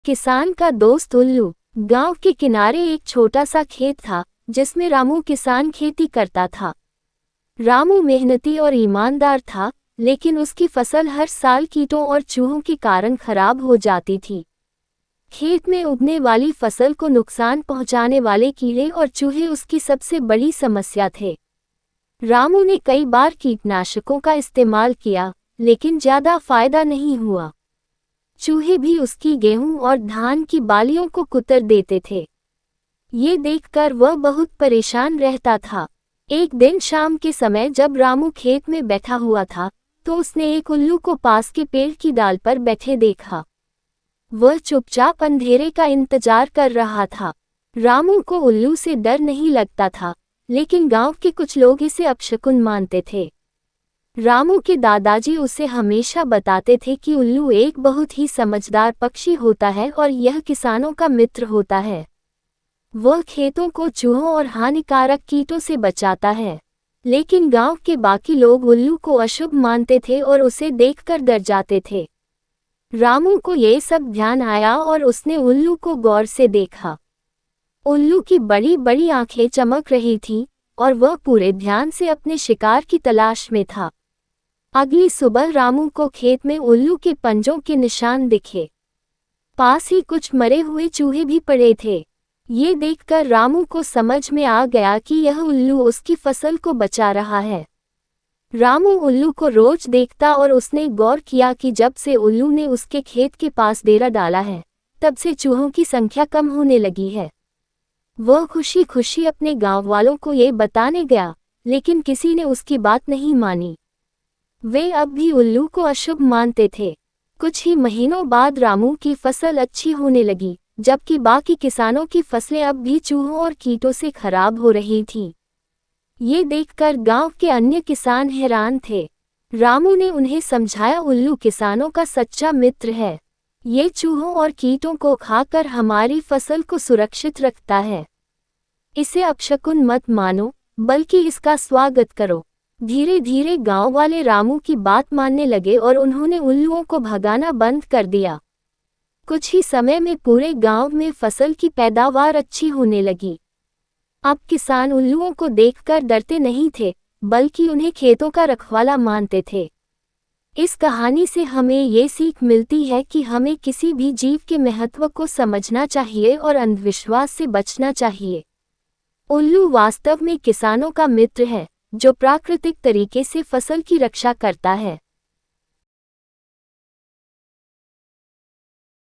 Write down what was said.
किसान का दोस्त उल्लू। गांव के किनारे एक छोटा सा खेत था जिसमें रामू किसान खेती करता था। रामू मेहनती और ईमानदार था, लेकिन उसकी फसल हर साल कीटों और चूहों के कारण खराब हो जाती थी। खेत में उगने वाली फसल को नुकसान पहुंचाने वाले कीड़े और चूहे उसकी सबसे बड़ी समस्या थे। रामू ने कई बार कीटनाशकों का इस्तेमाल किया, लेकिन ज्यादा फायदा नहीं हुआ। चूहे भी उसकी गेहूं और धान की बालियों को कुतर देते थे। ये देखकर वह बहुत परेशान रहता था। एक दिन शाम के समय जब रामू खेत में बैठा हुआ था, तो उसने एक उल्लू को पास के पेड़ की डाल पर बैठे देखा। वह चुपचाप अंधेरे का इंतजार कर रहा था। रामू को उल्लू से डर नहीं लगता था, लेकिन गांव के कुछ लोग इसे अपशकुन मानते थे। रामू के दादाजी उसे हमेशा बताते थे कि उल्लू एक बहुत ही समझदार पक्षी होता है और यह किसानों का मित्र होता है। वह खेतों को चूहों और हानिकारक कीटों से बचाता है। लेकिन गांव के बाकी लोग उल्लू को अशुभ मानते थे और उसे देखकर डर जाते थे। रामू को ये सब ध्यान आया और उसने उल्लू को गौर से देखा। उल्लू की बड़ी बड़ी आंखें चमक रही थीं और वह पूरे ध्यान से अपने शिकार की तलाश में था। अगली सुबह रामू को खेत में उल्लू के पंजों के निशान दिखे। पास ही कुछ मरे हुए चूहे भी पड़े थे। ये देखकर रामू को समझ में आ गया कि यह उल्लू उसकी फसल को बचा रहा है। रामू उल्लू को रोज देखता और उसने गौर किया कि जब से उल्लू ने उसके खेत के पास डेरा डाला है, तब से चूहों की संख्या कम होने लगी है। वह खुशी खुशी अपने गांव वालों को ये बताने गया, लेकिन किसी ने उसकी बात नहीं मानी। वे अब भी उल्लू को अशुभ मानते थे। कुछ ही महीनों बाद रामू की फसल अच्छी होने लगी, जबकि बाकी किसानों की फसलें अब भी चूहों और कीटों से खराब हो रही थीं। ये देखकर गांव के अन्य किसान हैरान थे। रामू ने उन्हें समझाया, उल्लू किसानों का सच्चा मित्र है। ये चूहों और कीटों को खाकर हमारी फसल को सुरक्षित रखता है। इसे अपशकुन मत मानो, बल्कि इसका स्वागत करो। धीरे धीरे गांव वाले रामू की बात मानने लगे और उन्होंने उल्लुओं को भगाना बंद कर दिया। कुछ ही समय में पूरे गांव में फसल की पैदावार अच्छी होने लगी। अब किसान उल्लुओं को देखकर डरते नहीं थे, बल्कि उन्हें खेतों का रखवाला मानते थे। इस कहानी से हमें ये सीख मिलती है कि हमें किसी भी जीव के महत्व को समझना चाहिए और अंधविश्वास से बचना चाहिए। उल्लू वास्तव में किसानों का मित्र है, जो प्राकृतिक तरीके से फसल की रक्षा करता है।